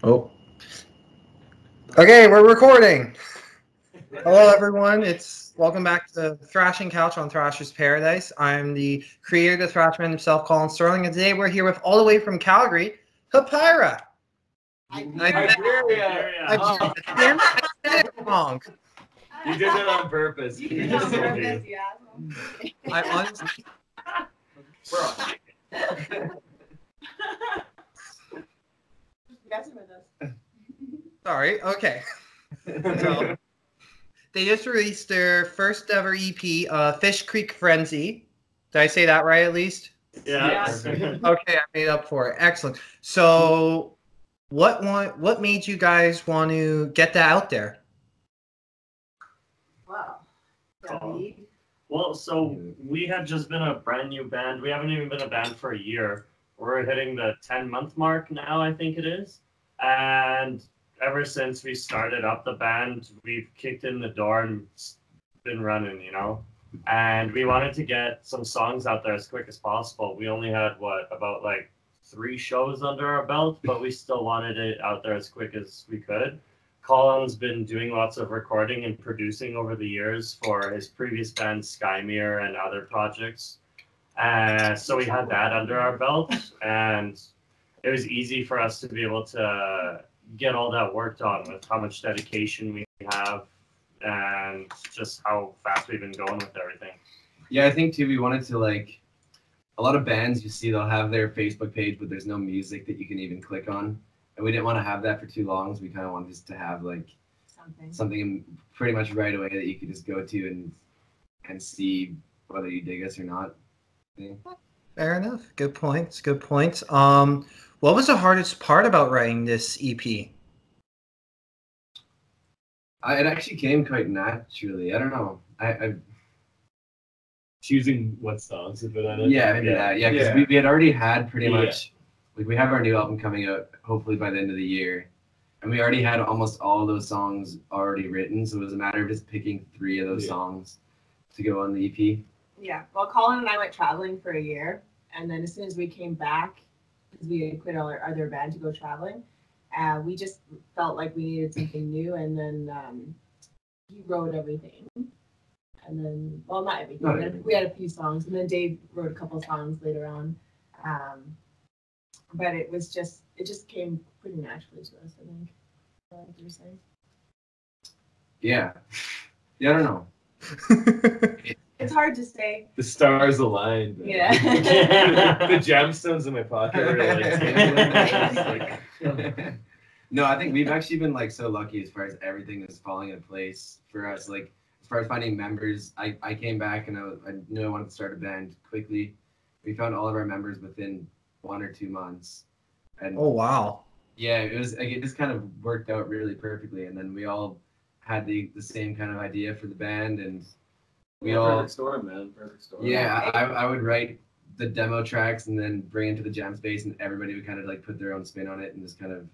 Oh. Okay, we're recording. Hello, everyone. It's welcome back to the Thrashing Couch on Thrasher's Paradise. I'm the creator of the Thrashman himself, Colin Sterling, and today we're here with all the way from Calgary, Hyperia. Hyperia. I did it wrong. You did it on purpose. You did it on purpose, you asshole. I honestly. Messing with us. Sorry. Okay. So, they just released their first ever EP, Fish Creek Frenzy. Did I say that right at least? Yeah. Okay, I made up for it. Excellent. So, what made you guys want to get that out there? Wow. Well, so we had just been a brand new band. We haven't even been a band for a year. We're hitting the 10-month mark now, I think it is. And ever since we started up the band, we've kicked in the door and been running, you know. And we wanted to get some songs out there as quick as possible. We only had about 3 shows under our belt, but we still wanted it out there as quick as we could. Colin's been doing lots of recording and producing over the years for his previous band Skymere and other projects. So we had that under our belt, and it was easy for us to be able to get all that worked on with how much dedication we have and just how fast we've been going with everything. Yeah, I think too we wanted to a lot of bands you see they'll have their Facebook page but there's no music that you can even click on. And we didn't want to have that for too long, so we kind of wanted just to have something pretty much right away that you could just go to and see whether you dig us or not. Yeah. Fair enough. Good points. Good points. What was the hardest part about writing this EP? It actually came quite naturally. I don't know. I Choosing what songs to put on it. Yeah, maybe that. Yeah, because we had already had pretty much. We have our new album coming out hopefully by the end of the year, and we already had almost all those songs already written. So it was a matter of just picking 3 of those songs to go on the EP. Yeah. Well, Colin and I went traveling for a year, and then as soon as we came back, because we had quit our other band to go traveling, we just felt like we needed something new, and then he wrote everything. And then, well, not everything. We had a few songs, and then Dave wrote a couple songs later on. But it just came pretty naturally to us, I think. What you were saying. Yeah, I don't know. It's hard to say. The stars aligned. Man. Yeah. The gemstones in my pocket were No, I think we've actually been so lucky as far as everything is falling in place for us. As far as finding members, I came back and I knew I wanted to start a band quickly. We found all of our members within 1 or 2 months. And Oh, wow. yeah, it just kind of worked out really perfectly. And then we all had the same kind of idea for the band, and we all perfect storm, man. Perfect storm. Yeah, I would write the demo tracks and then bring it to the jam space, and everybody would kind of put their own spin on it and just kind of.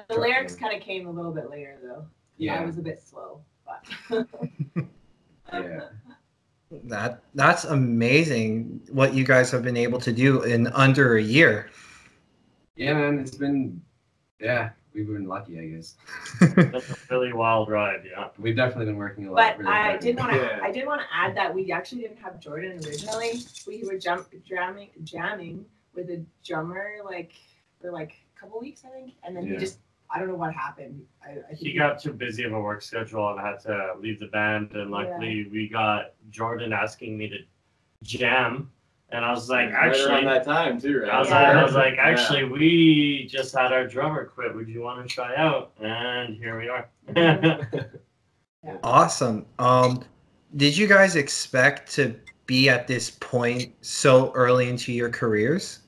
The lyrics kind of came a little bit later, though. Yeah, I was a bit slow, but. Yeah. That's amazing what you guys have been able to do in under a year. Yeah, man, we've been lucky, I guess. That's a really wild ride, yeah. We've definitely been working a lot. But really I hard. did want to add that we actually didn't have Jordan originally. We were jamming with a drummer for a couple weeks, I think, and then he just, I don't know what happened. I think he got too busy of a work schedule and had to leave the band, and luckily we got Jordan asking me to jam, and I was like, actually, right around that time too, right? I was like, actually, we just had our drummer quit. Would you want to try out? And here we are. Awesome. Did you guys expect to be at this point so early into your careers?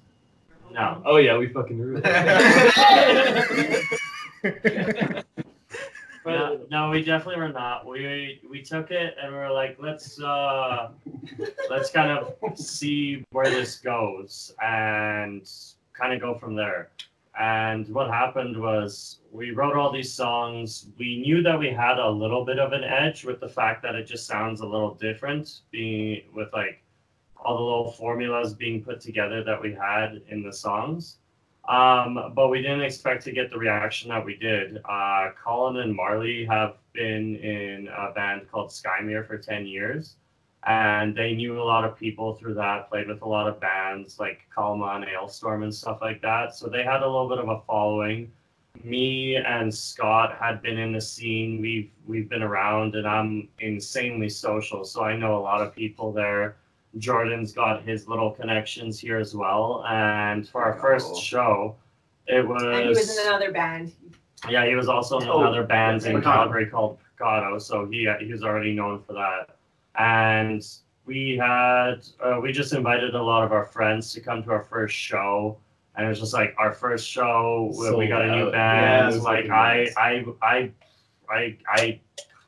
No. Oh yeah, we fucking rule. No, we definitely were not. We took it and we were like, let's kind of see where this goes and kind of go from there. And what happened was we wrote all these songs. We knew that we had a little bit of an edge with the fact that it just sounds a little different, being with like all the little formulas being put together that we had in the songs. But we didn't expect to get the reaction that we did. Colin and Marley have been in a band called Skymere for 10 years. And they knew a lot of people through that, played with a lot of bands like Kalma and Ailstorm and stuff like that. So they had a little bit of a following. Me and Scott had been in the scene. We've been around, and I'm insanely social, so I know a lot of people there. Jordan's got his little connections here as well. And for our first show, it was. And he was in another band. Yeah, he was also in another band in Calgary called Picado, so he was already known for that. And we just invited a lot of our friends to come to our first show, and it was just like our first show. We got a new band. Yeah, like I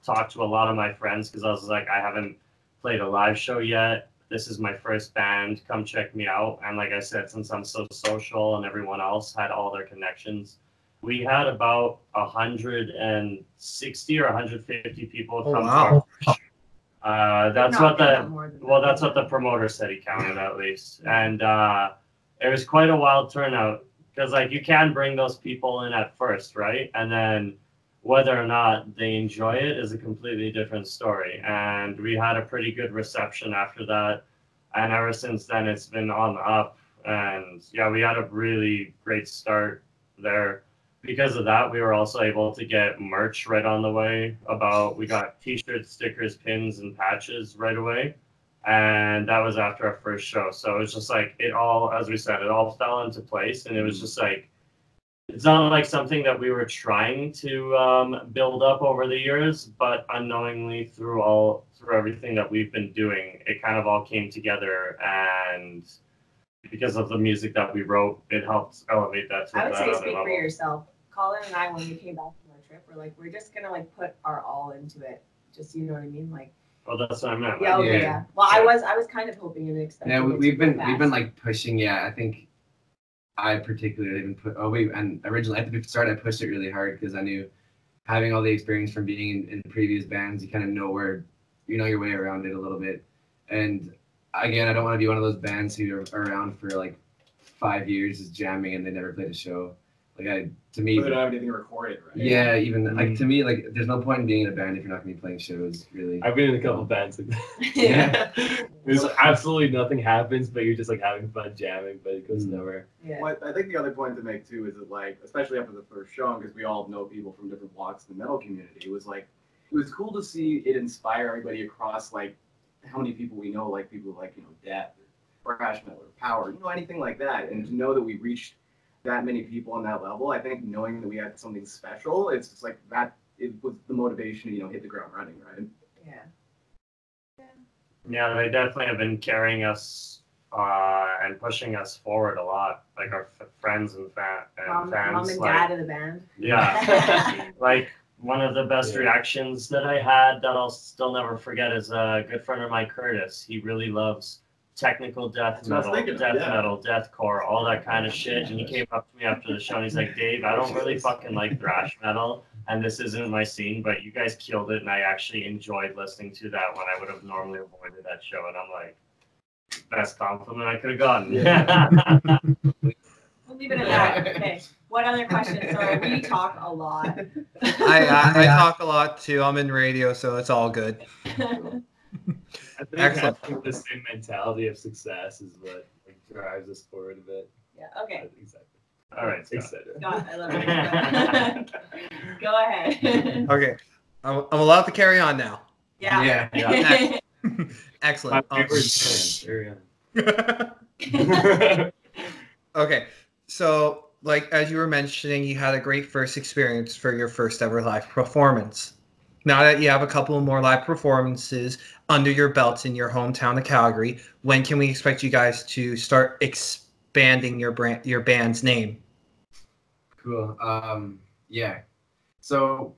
talked to a lot of my friends because I was like, I haven't played a live show yet. This is my first band. Come check me out. And like I said, since I'm so social and everyone else had all their connections, we had about 160 or 150 people come to our first show. That's what the promoter said he counted at least, and it was quite a wild turnout because like you can bring those people in at first, right, and then whether or not they enjoy it is a completely different story. And we had a pretty good reception after that, and ever since then it's been on the up. And yeah, we had a really great start there. Because of that, we were also able to get merch right on the way. We got t-shirts, stickers, pins, and patches right away. And that was after our first show. So it was just like, as we said, it all fell into place. And it was just like, it's not like something that we were trying to build up over the years, but unknowingly through everything that we've been doing, it kind of all came together. And because of the music that we wrote, it helped elevate that to I would that say other speak level. for yourself. Colin and I, when we came back from our trip, we're like, we're just gonna like put our all into it. Just, you know what I mean? Like. Well, that's what I meant. Yeah. Okay. Yeah. Yeah. Well, I was kind of hoping and expecting. Yeah, it we've to go been fast. like pushing. Yeah, I think I particularly even put. And originally at the start I pushed it really hard because I knew having all the experience from being in previous bands, you kind of know your way around it a little bit. And again, I don't want to be one of those bands who are around for like 5 years just jamming and they never played a show. Like to me, But they don't have anything recorded, right? yeah, even like to me, like there's no point in being in a band if you're not gonna be playing shows, really. I've been in a couple bands like that. Yeah. There's absolutely nothing happens, but you're just like having fun jamming, but it goes nowhere. Yeah. What I think the other point to make too is that like, especially after the first show, because we all know people from different walks of the metal community, it was cool to see it inspire everybody across like how many people we know, like people like Death or thrash metal or Power, anything like that, and to know that we reached that many people on that level, I think knowing that we had something special, it's just like that. It was the motivation to hit the ground running, right? Yeah. Yeah, they definitely have been carrying us and pushing us forward a lot, like our friends and fans. Mom and like, dad of the band. Yeah, like one of the best reactions that I had that I'll still never forget is a good friend of mine, Curtis. He really loves technical death metal, deathcore, all that kind of shit. And he came up to me after the show and he's like, Dave, I don't really fucking like thrash metal, and this isn't my scene, but you guys killed it, and I actually enjoyed listening to that when I would have normally avoided that show. And I'm like, best compliment I could have gotten. We'll leave it at that. Okay. What other questions? Sorry, we talk a lot. I talk a lot too. I'm in radio, so it's all good. I think Excellent. having the same mentality of success is what like, drives us forward a bit. Yeah. Okay. Exactly. All right, Scott. Etc. Scott, I love it. Go ahead. Okay, I'm allowed to carry on now. Yeah. Yeah. Excellent. My favorite band. Okay, so like as you were mentioning, you had a great first experience for your first ever live performance. Now that you have a couple of more live performances under your belts in your hometown of Calgary, when can we expect you guys to start expanding your band's name? Cool. Yeah. So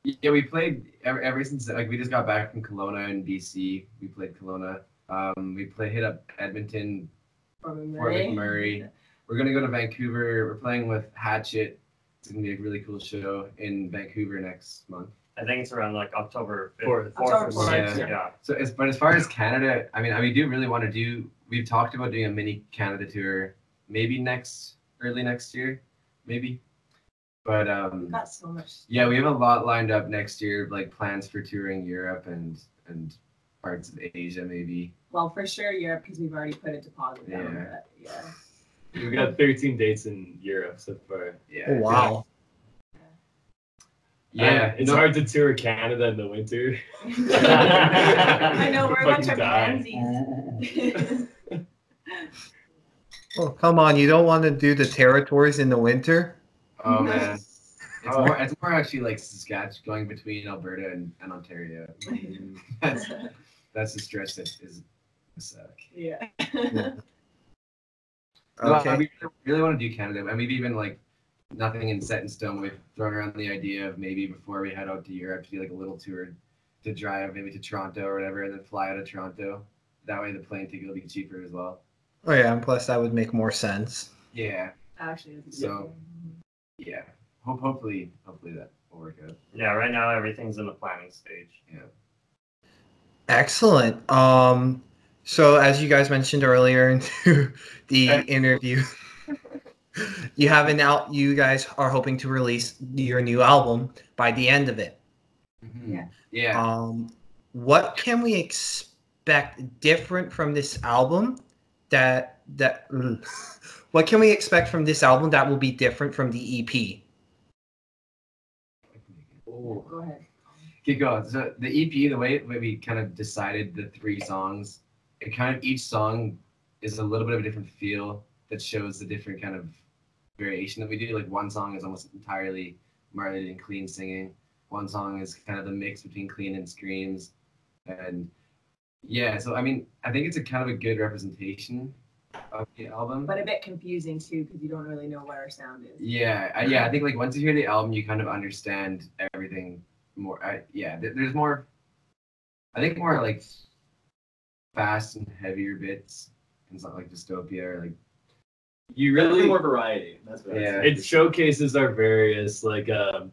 yeah, we played ever since like we just got back from Kelowna in BC. We played Kelowna. We hit up Edmonton, Fort McMurray. We're gonna go to Vancouver. We're playing with Hatchet. It's gonna be a really cool show in Vancouver next month. I think it's around like October 5th. 4th. or 6th. Yeah. Yeah. So as far as Canada, I mean, we do really want to do. We've talked about doing a mini Canada tour, maybe next early next year, maybe. But We've got so much. yeah, we have a lot lined up next year, like plans for touring Europe and parts of Asia, maybe. Well, for sure Europe because we've already put a deposit down. Yeah. But yeah. We got 13 dates in Europe so far. Yeah. Oh, wow. Yeah, It's hard to tour Canada in the winter. I know we're a bunch of Fucking pansies. Oh, come on. You don't want to do the territories in the winter? Oh man, it's more actually like Saskatchewan, going between Alberta and Ontario. That's the stretch that is suck. Yeah. Okay. No, we really want to do Canada, and we've even like nothing set in stone. We've thrown around the idea of maybe before we head out to Europe to do like a little tour to drive maybe to Toronto or whatever, and then fly out of Toronto. That way the plane ticket will be cheaper as well. Oh, yeah. And plus, that would make more sense. Yeah. Actually, it's So- Yeah. Hopefully that will work out. Yeah, right now everything's in the planning stage. Excellent. So as you guys mentioned earlier into the interview, you guys are hoping to release your new album by the end of it. Yeah. Yeah. What can we expect different from this album what can we expect from this album that will be different from the EP? Oh. Go ahead. Keep going. So the EP, the way we kind of decided the 3 songs, it kind of each song is a little bit of a different feel that shows the different kind of variation that we do. Like one song is almost entirely Marley and Clean singing. One song is kind of the mix between Clean and screams. And yeah, so I mean, I think it's a kind of a good representation of the album. But a bit confusing too because you don't really know what our sound is. Yeah, I think like once you hear the album, you kind of understand everything more. There's more. I think more like fast and heavier bits, and something like Dystopia or like. You Really really more variety. That's what Yeah. it showcases our various like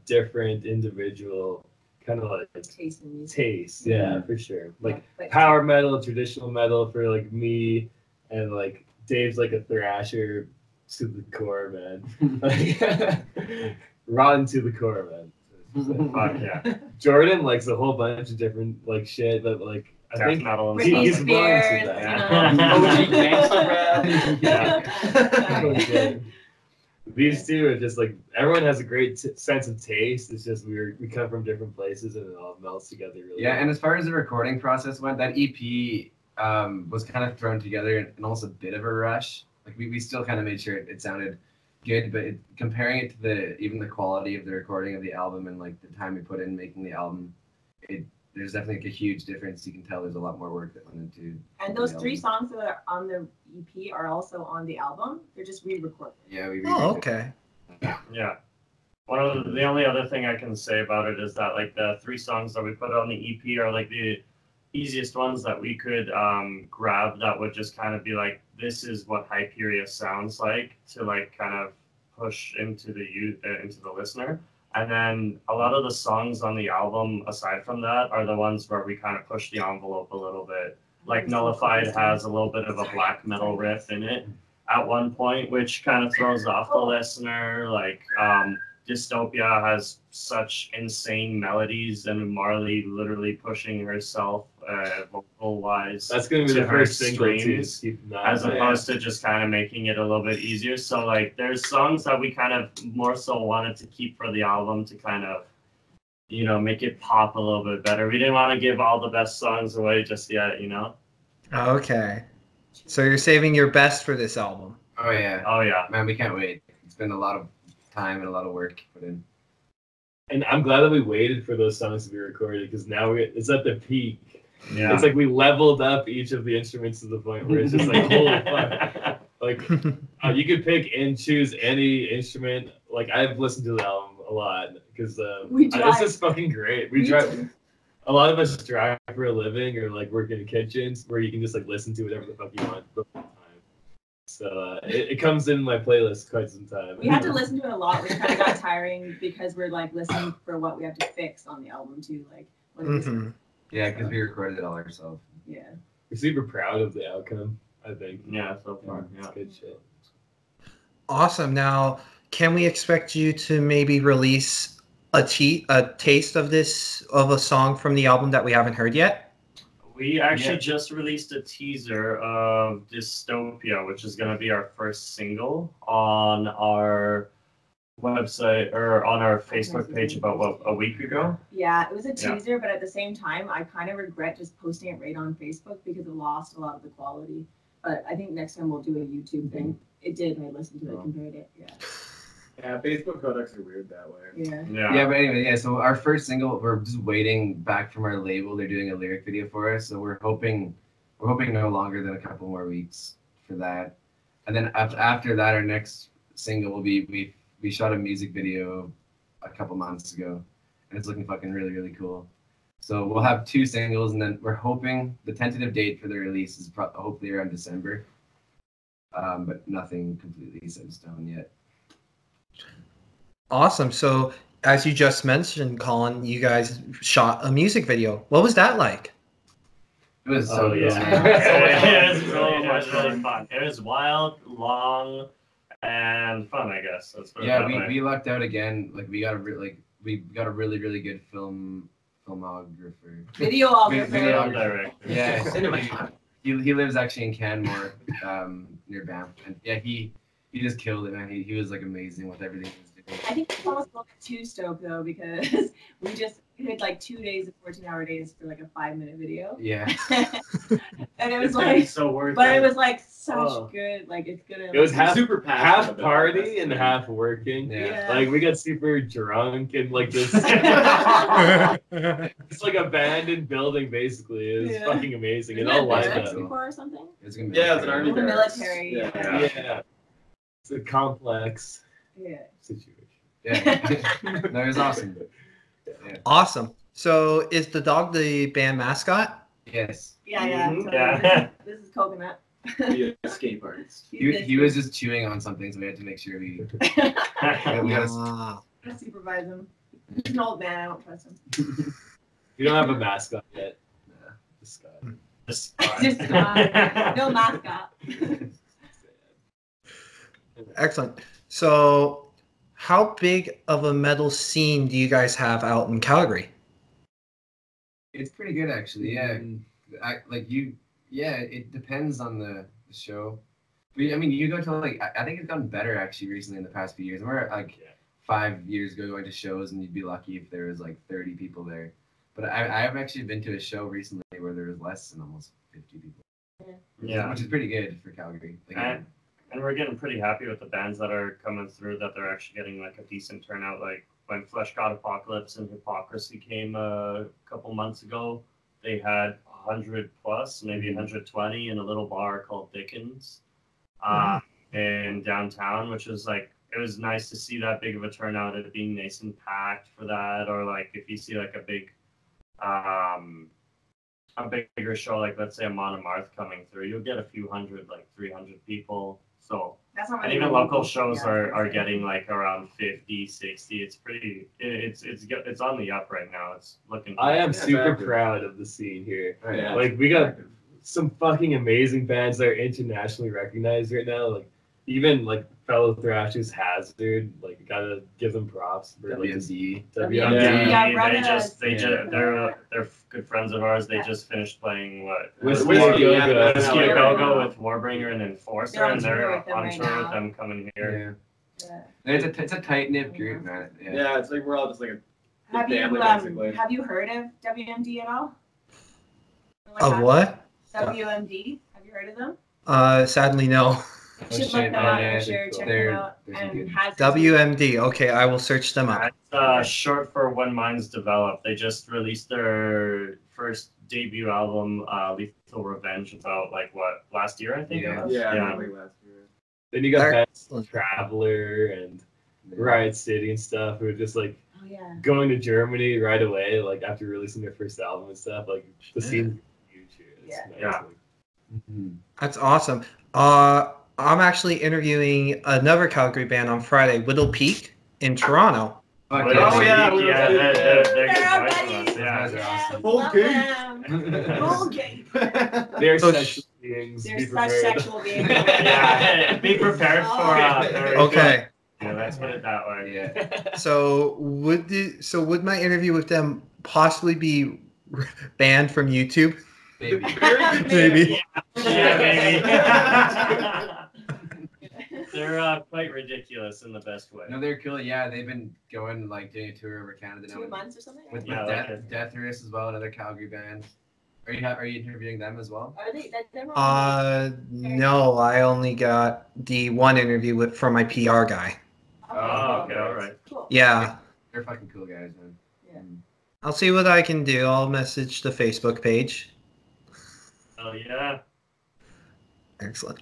different individual kind of like Taste in music. tastes. Yeah, for sure. Like But- power metal, traditional metal for like me, and like Dave's like a thrasher to the core, man. Like, rotten to the core, man. Fuck yeah. Jordan likes a whole bunch of different like shit, but like I Death think metal and Britney he's stuff. blind Spears, to that. Yeah. OG gangsta rap. These two are just like everyone has a great sense of taste. It's just we come from different places and it all melts together really. Yeah, well. and as far as the recording process went, that EP was kind of thrown together in almost a bit of a rush. Like we still kind of made sure it sounded good, but comparing it to even the quality of the recording of the album and like the time we put in making the album, there's definitely like a huge difference. You can tell there's a lot more work that went into. And those the 3 album. songs that are on the EP are also on the album. They're just re-recorded. Yeah, we. Oh, okay. Yeah. The only other thing I can say about it is that like the 3 songs that we put on the EP are like the easiest ones that we could grab that would just kind of be like, this is what Hyperia sounds like to like kind of push into the listener. And then a lot of the songs on the album, aside from that, are the ones where we kind of push the envelope a little bit. Like Nullified has a little bit of a black metal riff in it at one point, which kind of throws off the listener. Like Dystopia has such insane melodies, and Marley literally pushing herself vocal wise That's gonna be to the her first single too. extremes, Keep in mind. as opposed to just kind of making it a little bit easier. So like there's songs that we kind of more so wanted to keep for the album to kind of, you know, make it pop a little bit better. We didn't want to give all the best songs away just yet, you know? Okay. So you're saving your best for this album. Oh yeah, Oh yeah. man, we can't wait. It's been a lot of time and a lot of work put in. And I'm glad that we waited for those songs to be recorded because now it's at the peak. Yeah. It's like we leveled up each of the instruments to the point where it's just like, holy fuck. Like, you could pick and choose any instrument. Like, I've listened to the album a lot because We it's drive. just fucking great. We Me drive. too. A lot of us drive for a living or like work in kitchens where you can just like listen to whatever the fuck you want the whole time. So it comes in my playlist quite some time. We had to listen to it a lot, which kind of got tiring because we're like listening for what we have to fix on the album too. Like, what is hmm Yeah, because we recorded it all ourselves. Yeah. We're super proud of the outcome, I think. Yeah, so far. It's Yeah. good shit. Awesome. Now, can we expect you to maybe release a taste of a song from the album that we haven't heard yet? We actually just released a teaser of Dystopia, which is going to be our first single on our website or on our Facebook page about a week ago. Yeah, it was a teaser, but at the same time, I kind of regret just posting it right on Facebook because it lost a lot of the quality. But I think next time we'll do a YouTube thing. It did. I listened to it, compared it. Yeah. Yeah, Facebook codecs are weird that way. Yeah. Yeah, but anyway, yeah. So our first single, we're just waiting back from our label. They're doing a lyric video for us, so we're hoping no longer than a couple more weeks for that. And then after that, our next single will be we shot a music video a couple months ago, and it's looking fucking really, really cool. So we'll have 2 singles, and then we're hoping the tentative date for the release is hopefully around December. But nothing completely set in stone yet. Awesome. So, as you just mentioned, Colin, you guys shot a music video. What was that like? It was so Oh, cool. yeah. It was really fun. It was wild, long, and fun, I guess. Let's put it that way. We lucked out again. Like we got a really, really good filmographer. Videographer. Video director. Yeah. He lives actually in Canmore, near Banff, and yeah, he just killed it, man. He was like amazing with everything he was doing. I think it's almost a little bit too stoked though, because we had like 2 days of 14-hour days for like a 5-minute video. Yeah. And it was It's gonna be like, so worth but it. it was like such good, like it's gonna. It was like, half Super passionate half about party this. and half working. Yeah. Like we got super drunk and like this. It's like abandoned building basically. It was Yeah. fucking amazing. It Isn't all it lined barracks up. before or something? It's gonna be Yeah, it's an army The barracks. military. Yeah. Yeah. It's a complex Yeah. situation. Yeah. No, it was awesome. Awesome. So, is the dog the band mascot? Yes. Yeah, yeah. Mhm. So Yeah. This is Coconut. The escape artist. He was just chewing on something, so we had to make sure we I we gotta Ah. supervise him. He's an old man. I don't trust him. We don't have a mascot yet. This guy. Just Just no mascot. Excellent. So, how big of a metal scene do you guys have out in Calgary? It's pretty good actually. Yeah. It depends on the show. I mean, you go to like I think it's gotten better actually recently in the past few years. We're like 5 years ago going to shows, and you'd be lucky if there was like 30 people there. But I have actually been to a show recently where there was less than almost 50 people. Yeah. Which is pretty good for Calgary. Like, And we're getting pretty happy with the bands that are coming through, that they're actually getting like a decent turnout. Like when Flesh God Apocalypse and Hypocrisy came a couple months ago, they had 100 plus, maybe 120 in a little bar called Dickens in downtown, which was like, it was nice to see that big of a turnout, it being nice and packed for that. Or like if you see like a bigger show, like let's say a Monomarth coming through, you'll get a few hundred, like 300 people. So That's not and really even what local we- shows yeah, are getting like around 50, 60. It's pretty. It's on the up right now. It's looking. I am Yeah, super active. proud of the scene here. oh, yeah. Like we got some fucking amazing bands that are internationally recognized right now. Like even like fellow Thrashers Hazard. Like gotta give them props for like this WMD. WMD. Yeah, they Brother- just yeah. they're good friends of ours. They just finished playing what Whiskey Whiskey, Go yeah, Go. that's Whiskey Yeah. Go Go with Warbringer and Enforcer, They're on and tour they're with them on right tour with now. them coming here. Yeah. Yeah. It's a tight knit group, man. Yeah. Yeah, it's like we're all just like a Have you family basically. have you heard of WMD at all? Like Of what? WMD. Have you heard of them? Sadly, no. You should shit, look them up. yeah, I'm sure. Check they're- them out. they're some And good- has WMD. Okay, I will search them up. It's short for When Minds Develop. They just released their first debut album, Lethal Revenge, about like what, last year I think. it Yeah. was? Yeah, Yeah. like last year. Then you got bands Excellent. like Traveler and Riot City and stuff who are just like Oh yeah. going to Germany right away, like after releasing their first album and stuff. Like the scene's huge here. It's Yeah. nice. Yeah. Mhm. That's awesome. I'm actually interviewing another Calgary band on Friday, Whittle Peak in Toronto. Fuck But yeah. Oh, yeah, we were- they're They're good our guys for buddies. us, yeah. Guys are awesome. Full Love King. them. Roll game. They're So sexual beings. They're Be such prepared. sexual beings. Yeah, be prepared for very Okay. Yeah, let's put it that way. Yeah. So would my interview with them possibly be banned from YouTube? Maybe. Maybe. Yeah, maybe. They're quite ridiculous in the best way. No, they're cool. Yeah, they've been going like doing a tour over Canada now 2 months or something. with Yeah, like Death Race as well, another Calgary band. Are you interviewing them as well? Are they? They're on No, I only got the one interview from my PR guy. Oh, okay, all right. Cool. Yeah, They're fucking cool guys, man. Yeah. I'll see what I can do. I'll message the Facebook page. Oh yeah. Excellent.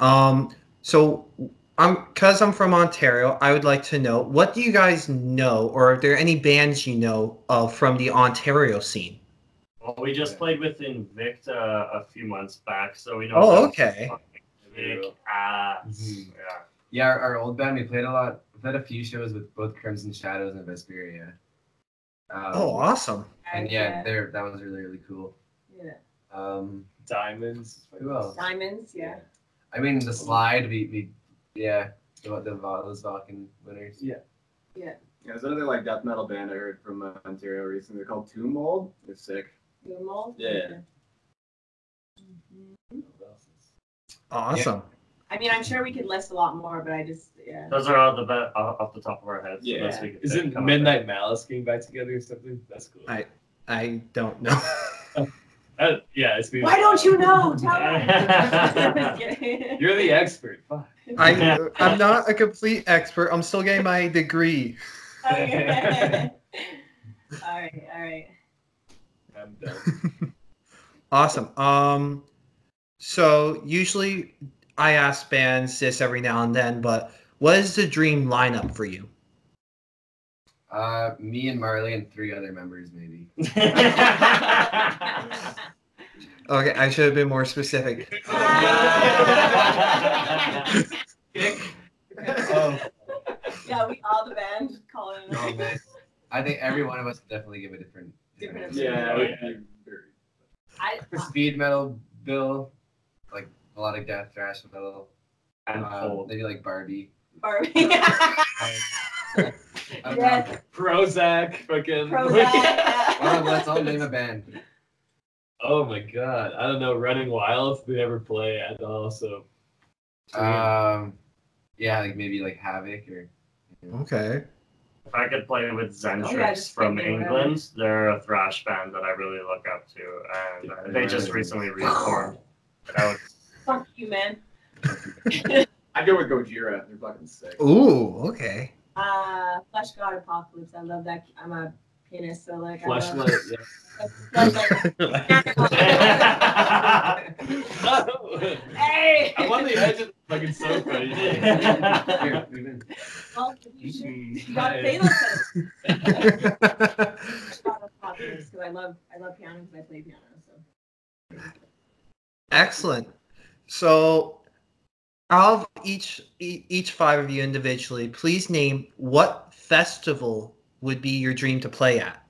So because I'm from Ontario, I would like to know, what do you guys know, or are there any bands you know of from the Ontario scene? Well, we just played with Invicta a few months back, so we know. Oh, about okay. Vic, Mhm. yeah. Yeah, our old band, we played a lot. We played a few shows with both Crimson Shadows and Hyperia. Oh, awesome. And yeah, that was really cool. Yeah. Diamonds. Who else? Diamonds. Yeah. I mean, the slide, those Valken winners. Yeah. Yeah, there's another like death metal band I heard from Ontario recently. They're called Tomb Mold. They're sick. Blue mold. Yeah. Awesome. I mean, I'm sure we could list a lot more, but I just Those are all off the top of our heads. Yeah. unless we could Isn't come up Midnight Malice getting back together or something? That's cool. I don't know. Yeah, it's been. Why don't you know? Tell You're the expert. Fuck. I'm not a complete expert. I'm still getting my degree. Okay. All right. I'm done. Awesome. So usually I ask bands this every now and then, but what is the dream lineup for you? Me and Marley and 3 other members, maybe. Okay, I should have been more specific. Oh, Yeah, we all the band calling. oh man. I think every one of us could definitely give a different Different answer. I, Speed metal, Bill, like melodic death, thrash metal, And cold. maybe like Barbie. Barbie. I don't know. Yes. Prozac, fucking. Prozac. Let's all name a band. Oh my god, I don't know. Running Wild, they never play at all, so. Yeah, like maybe like Havoc or. Okay. If I could play with Zentrix just from pick me England, they're a thrash band that I really look up to, and they just recently reformed. That was Fuck you, man. I'd go with Gojira. They're fucking sick. Ooh, okay. Flesh God Apocalypse. I love that. I'm a pianist, so like. Flashlight, Hey. I'm on the edge of the fucking sofa. Here, move in. Well, you should. Mm, You gotta say those things. Flesh God Apocalypse, because I love piano because I play piano. So. Excellent. So, out of each 5 of you individually, please name what festival would be your dream to play at.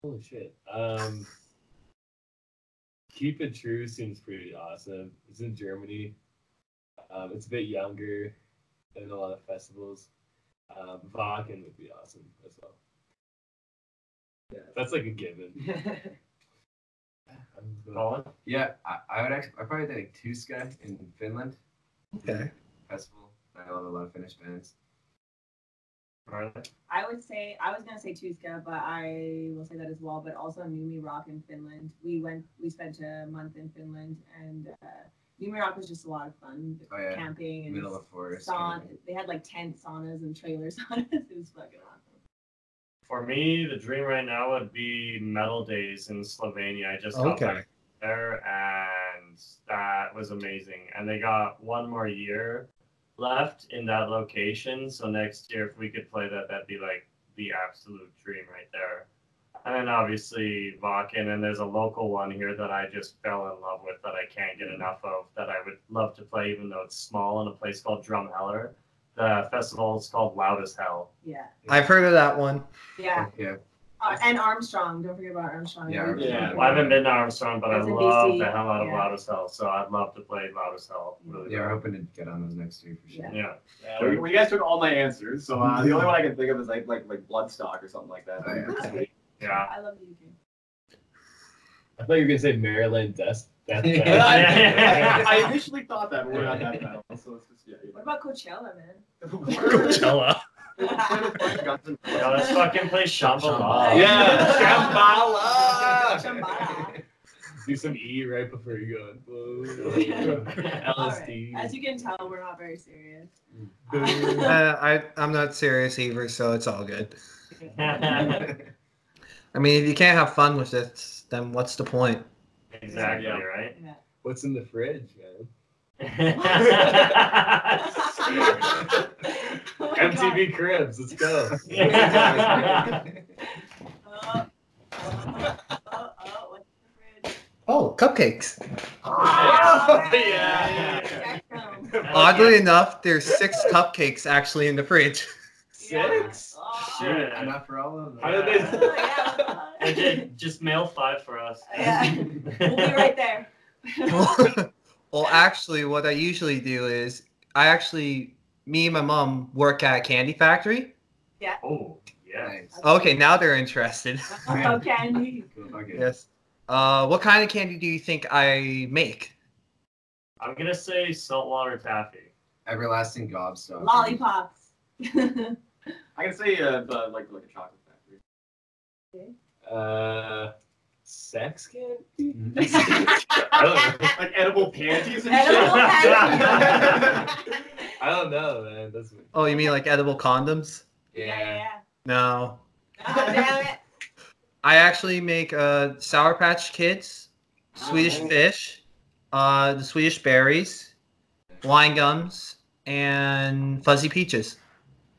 Holy shit. Keep It True seems pretty awesome. It's in Germany. It's a bit younger than a lot of festivals. Wacken would be awesome as well. Yeah, that's like a given. Colin? Yeah, I'd probably think like Tuska in Finland. Okay. Festival. I love a lot of Finnish bands. Alright. I was gonna say Tuska, but I will say that as well. But also Numi Rock in Finland. We spent a month in Finland, and Numi Rock was just a lot of fun. Oh, yeah. Camping and Middle of forest. They had like tent saunas and trailer saunas. It was fucking awesome. For me, the dream right now would be Metal Days in Slovenia. I just got back there, and that was amazing. And they got 1 more year left in that location. So next year, if we could play that, that'd be like the absolute dream right there. And then obviously Wacken, and there's a local one here that I just fell in love with that I can't get enough of, that I would love to play, even though it's small, in a place called Drumheller. The festival is called Loud as Hell. Yeah. I've heard of that one. Yeah. Yeah. And Armstrong. Don't forget about Armstrong. Yeah, Yeah, well, I haven't been to Armstrong, but I It's in love BC, the hell out of yeah. Loud as Hell. So I'd love to play Loud as Hell. Really Yeah, we're bad. hoping to get on those next year for sure. Yeah. Yeah. Well, you guys took all my answers, so the only one I can think of is like Bloodstock or something like that. Oh, yeah. Sweet. Yeah. I love the UK. I thought you were gonna say Maryland Death. I initially thought that, but we're not that bad. So it's just What about Coachella, man? Coachella. Yo, let's fucking play Shambhala. Yeah, Shambhala. Shambhala. Do some E right before you go. All LSD. right. As you can tell, we're not very serious. I'm not serious either, so it's all good. I mean, if you can't have fun with it, then what's the point? Exactly, right? Yeah. What's in the fridge, man? Oh my MTV Cribs, let's go. God. What's in the fridge? Oh, cupcakes. Oh, Yeah. Excellent. Oddly enough, there's 6 cupcakes actually in the fridge. 6? Oh. Shit. Enough for all of them. How did they? Oh, yeah. Just mail 5 for us. Yeah. We'll be right there. Well, actually, what I usually do is me and my mom work at a candy factory. Oh, yeah. Nice. Okay, now they're interested. Oh, candy. Okay. Yes. What kind of candy do you think I make? I'm gonna say saltwater taffy. Everlasting gobstopper. Lollipops. I can say like a chocolate factory. Sex candy? Mhm. I don't know. Like edible panties and Edible shit. panties. I don't know, man. That's Oh, you mean like edible condoms? Yeah. No. Oh, damn it. I actually make Sour Patch Kids, Swedish Fish, the Swedish Berries, wine gums, and Fuzzy Peaches.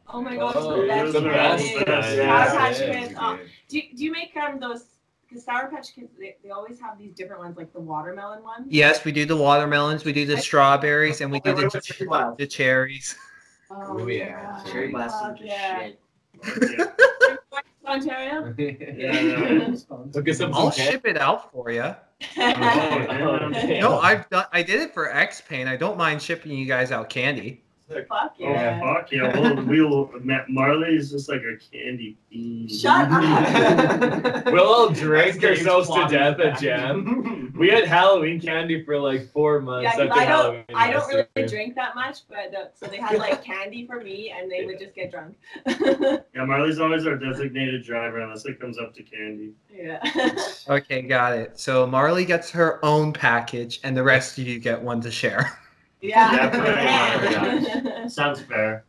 Oh my gosh, Oh, the those best are the best. candy. Yeah, Sour Patch yeah, Kids. Oh, do you make those? Because Sour Patch Kids, they always have these different ones, like the watermelon ones. Yes, we do the watermelons, we do the strawberries, and we do the cherries. Oh, Oh, yeah. God. Cherry blossom Fuck just yeah. shit. Ontario. Look at some I'll candy. ship it out for you. Okay. No, I did it for X-Pain. I don't mind shipping you guys out candy. Fuck yeah. Oh fuck yeah! We'll Marley's just like a candy fiend. Shut up. We'll all drink That's ourselves to James death Bond. at Jam. We had Halloween candy for like 4 months. Yeah, 'cause after Halloween I don't last really year. drink that much, but so they had like candy for me, and they would just get drunk. Yeah, Marley's always our designated driver unless it comes up to candy. Yeah. Okay, got it. So Marley gets her own package, and the rest of you get one to share. Yeah. Yeah, Sounds fair.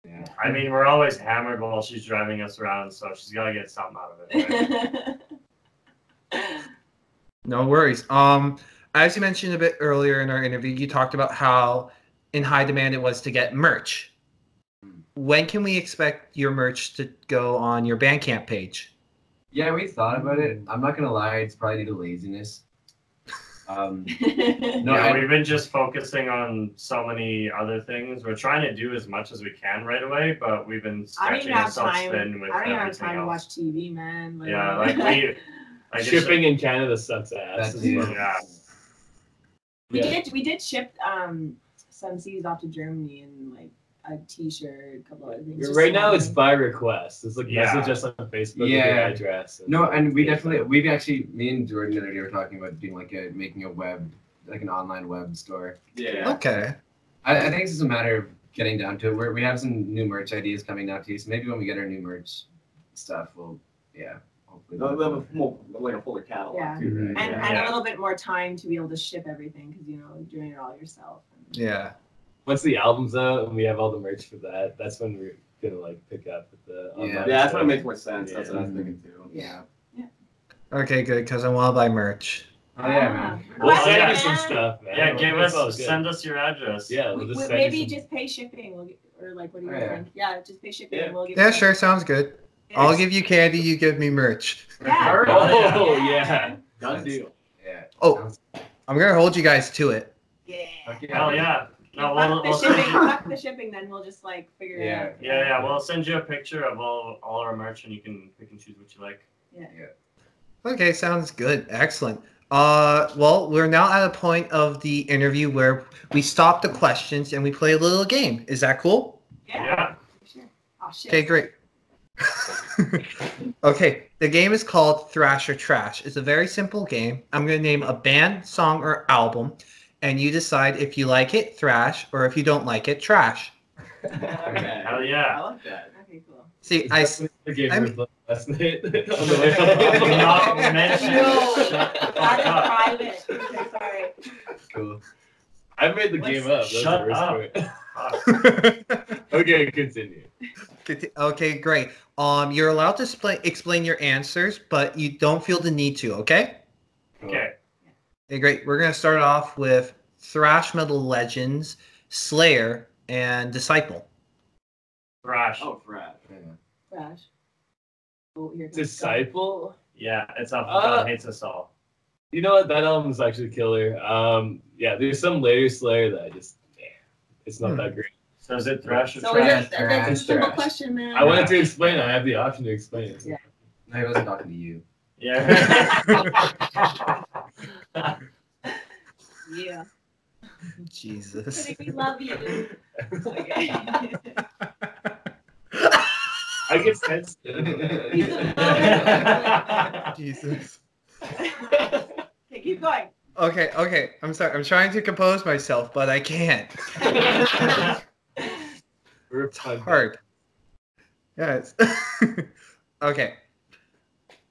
Yeah. I mean, we're always hammered while she's driving us around, so she's gotta get something out of it. Right? No worries. As you mentioned a bit earlier in our interview, you talked about how in high demand it was to get merch. When can we expect your merch to go on your Bandcamp page? Yeah, we thought about it. I'm not gonna lie, it's probably due to laziness. No, Yeah, we've been just focusing on so many other things. We're trying to do as much as we can right away, but we've been I don't stretching even have ourselves time. thin with I don't even have everything time to watch else. TV, man. Like, Yeah, like we like Shipping in Canada sucks ass. That's as it. well. Yeah. we did ship some CDs off to Germany and like a T-shirt, a couple other things. just Right now, small it's things. by request. It's like Yeah. message us on Facebook with Yeah. your address. No, and we've actually, me and Jordan the other day were talking about doing making a web, like an online web store. Yeah. Okay. I think it's just a matter of getting down to it. We have some new merch ideas coming out too, so maybe when we get our new merch stuff, hopefully. They'll have a fuller catalog Yeah. too, right? And, Yeah. and a little bit more time to be able to ship everything because you're doing it all yourself. Yeah. Once the album's out and we have all the merch for that, that's when we're gonna like pick up with the online Yeah, that's stuff. when it makes more sense. That's what I was Yeah. thinking too. Yeah. Okay, good, because I want to buy merch. Oh yeah, man. We'll Oh, send yeah. you some stuff, man. Yeah, It's all good. send us your address. Yeah, we'll just send Maybe you some. just pay shipping, or like, what do you Oh, yeah. think? Yeah, just pay shipping. Yeah. And we'll give Yeah, you sure, sounds good. I'll give you candy, you give me merch. Yeah. Oh, yeah. Done deal. Yeah. Oh. Sounds- I'm gonna hold you guys to it. Yeah. Okay. Hell yeah. No, Fuck the we'll shipping. send, Fuck the shipping. Then we'll just like figure it out. yeah, we'll send you a picture of all our merch, and you can pick and choose what you like. Yeah. Okay, sounds good. Excellent. Well, we're now at a point of the interview where we stop the questions and we play a little game. Is that cool? Yeah. Sure. Oh shit. Okay, great. Okay, the game is called Thrash or Trash. It's a very simple game. I'm going to name a band, song, or album, and you decide if you like it, thrash, or if you don't like it, trash. Okay. Hell I yeah. like that. Okay, cool. See, The game I we mean- played last night. Do not mention it. Shut the fuck That's up. private. Okay, sorry. Cool. I made the game up. That's Shut the up. worst part. Okay, continue. okay, great. You're allowed to explain your answers, but you don't feel the need to, okay? Okay. Okay, great. We're going to start off with thrash metal legends, Slayer, and Disciple. Thrash. Oh, Frat. Trash. Oh, here comes Disciple? Yeah, it's up. God hates us all. You know what? That album's actually killer. Yeah, there's some later Slayer that I just, it's not that great. So is it thrash or So trash? it's a simple Trash. question, man. I wanted to explain. I have the option to explain it. Yeah. No, he wasn't talking to you. Yeah. Yeah. Jesus. But we love you. Okay. I get sensitive. Jesus. Okay, keep going. Okay. I'm sorry. I'm trying to compose myself, but I can't. We're It's hard. Yes. Okay.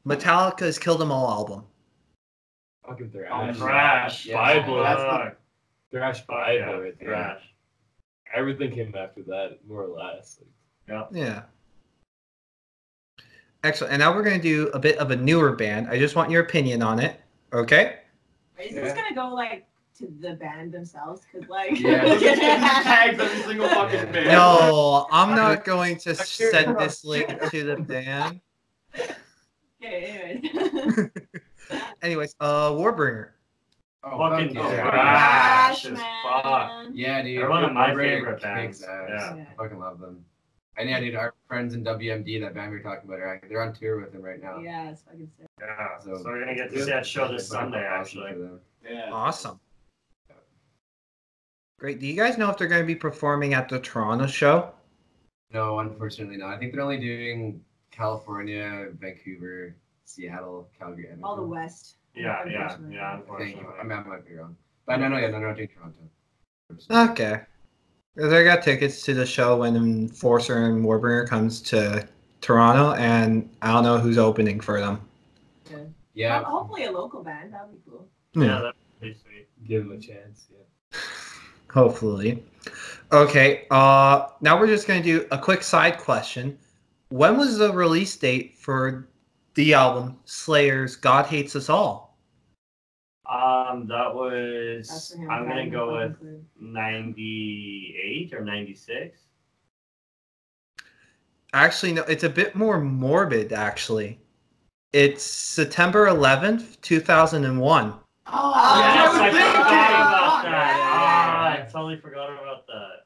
Metallica's Kill Them All album. Fucking Oh, thrash. thrash. Yeah. Bible. That's the- Fuck. Thrash Fuck Bible yeah, right there. thrash. Everything came after that, more or less. Yeah. Excellent. And now we're going to do a bit of a newer band. I just want your opinion on it. Okay? Is this gonna go like to the band themselves? Cause like Yeah. Tags every single fucking band. No, I'm not going to send this link to the band. Okay, anyways. Anyways, Warbringer. Oh, Fucking fuck yeah. thrash as man. fuck. Yeah, dude. They're one of my Warbringer favorite kicks bands. ass. Yeah. I fucking love them. And yeah, dude, our friends in WMD, that band we were talking about, they're on tour with them right now. Yeah, it's fucking sick. Yeah. So So- we're gonna get to see that show this Fucking Sunday, awesome actually. for them. Yeah. Awesome. Great. Do you guys know if they're going to be performing at the Toronto show? No, unfortunately not. I think they're only doing California, Vancouver, Seattle, Calgary, Edmonton. All the West. Yeah. Unfortunately. Thank Unfortunately. you. I might be wrong. But no, not doing Toronto. Okay. Because I got tickets to the show when Enforcer and Warbringer comes to Toronto, and I don't know who's opening for them. Yeah. Hopefully a local band. That would be cool. Yeah, that'd be sweet. Give them a chance. Yeah. Hopefully. Okay. Now we're just going to do a quick side question. When was the release date for the album Slayer's God Hates Us All? That That's was. for him. I'm gonna go with Include. 98 or 96. Actually, no, it's a bit more morbid, actually. It's September 11th, 2001. Oh, Yes, was I thinking forgot that. about that. Yeah. I totally forgot about that.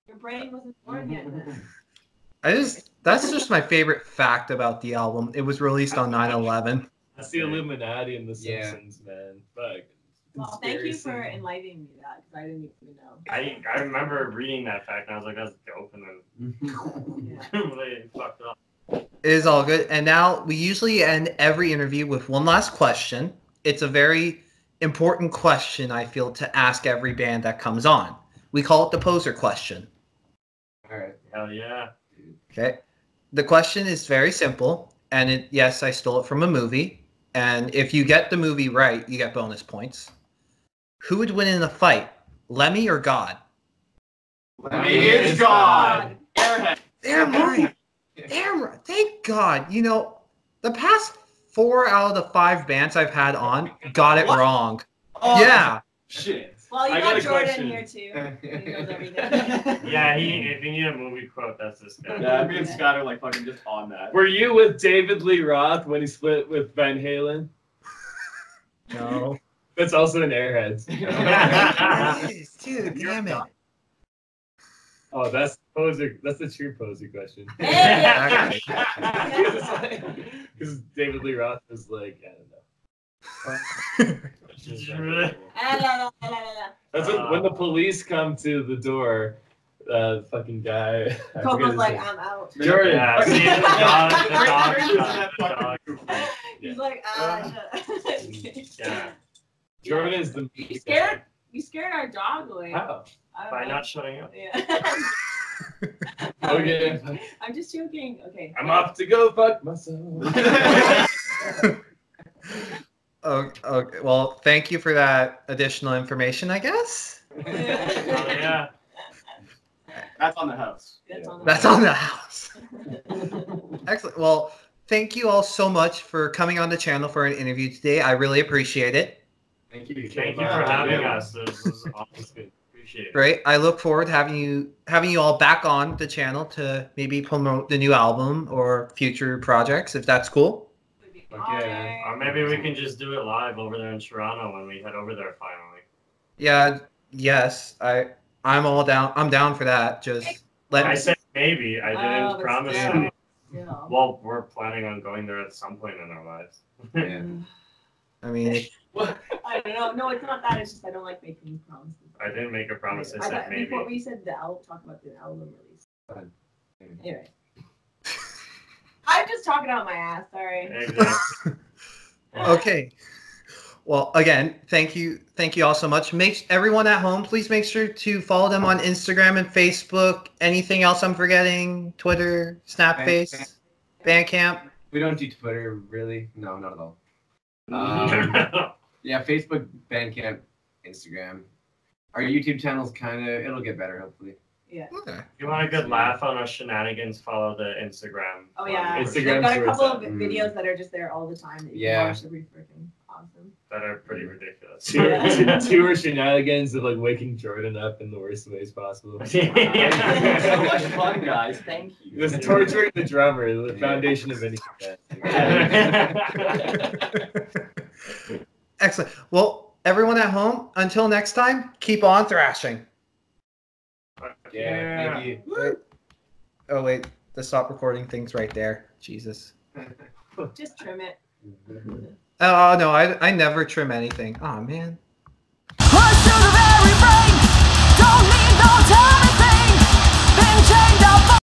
Your brain wasn't born yet. That's just my favorite fact about the album. It was released on 9/11. It's the Illuminati and the Yeah. Simpsons, man. Fuck. Well, thank you for Conspiracy. enlightening me that because I didn't even know. I remember reading that fact and I was like, that's dope, and then Yeah. they fucked up. It is all good. And now we usually end every interview with one last question. It's a very important question, I feel, to ask every band that comes on. We call it the poser question. All right. Hell yeah. Okay. The question is very simple. And yes, I stole it from a movie. And if you get the movie right, you get bonus points. Who would win in a fight, Lemmy or God? Lemmy is God. Airhead. Damn right. Damn right. Thank God. You know, the past 4 out of the 5 bands I've had on got it What? wrong. Oh, Yeah. Shit. Well, you I got got a Jordan question. here too. He knows everything. Yeah, if you need a movie quote, that's this guy. Yeah, me and Scott are like fucking just on that. Were you with David Lee Roth when he split with Van Halen? No. That's also an Airheads. Dude, damn it. Oh, that's poser. That's the true poser question. Hey! Because David Lee Roth was like, I don't know. That's when the police come to the door. The fucking guy. I forget Coco's his like, name. I'm out. Jordan. Yeah, see, the dog. He's like, Yeah. Jordan is the. You scared our dog away. How? I don't By know. not shutting up. Yeah. Okay. I'm just joking. Okay. I'm off to go fuck myself. Okay. Well, thank you for that additional information, I guess. Oh, yeah. That's on the house. That's on the house. Excellent. Well, thank you all so much for coming on the channel for an interview today. I really appreciate it. Thank you. Thank you for having us. This was awesome. Appreciate it. Great. I look forward to having you all back on the channel to maybe promote the new album or future projects, if that's cool. Okay. Or maybe we can just do it live over there in Toronto when we head over there finally. Yeah. Yes. I'm all down. I'm down for that. Just let I me. said maybe. I didn't but promise still. anything. Still. Well, we're planning on going there at some point in our lives. Yeah. I mean, I don't know. No, it's not that. It's just I don't like making promises. I didn't make a promise. I I said thought maybe. before we said the album, talk about the album release. Fine. Anyway. I'm just talking out my ass. Sorry. Exactly. okay. Well, again, thank you all so much. Make everyone at home, please make sure to follow them on Instagram and Facebook. Anything else I'm forgetting? Twitter, Snapface, Bandcamp. We don't do Twitter, really. No, not at all. Yeah. Yeah, Facebook, Bandcamp, Instagram. Our YouTube channel's it'll get better, hopefully. Yeah. Okay. If you want a good laugh on our shenanigans, follow the Instagram. Oh yeah. Instagram's They've got a where it's couple of at. videos that are just there all the time that you Yeah. can watch. That'd be freaking awesome. That are pretty ridiculous. Two shenanigans of like waking Jordan up in the worst ways possible. So much fun, guys. Thank you. It was torturing the drummer, the foundation of any band. Excellent. Well, everyone at home, until next time, keep on thrashing. Yeah, thank you. Oh wait, the stop recording thing's right there. Jesus. Just trim it. Oh no, I never trim anything. Oh man. Push to the very brink. Don't need no time to think. Been chained up.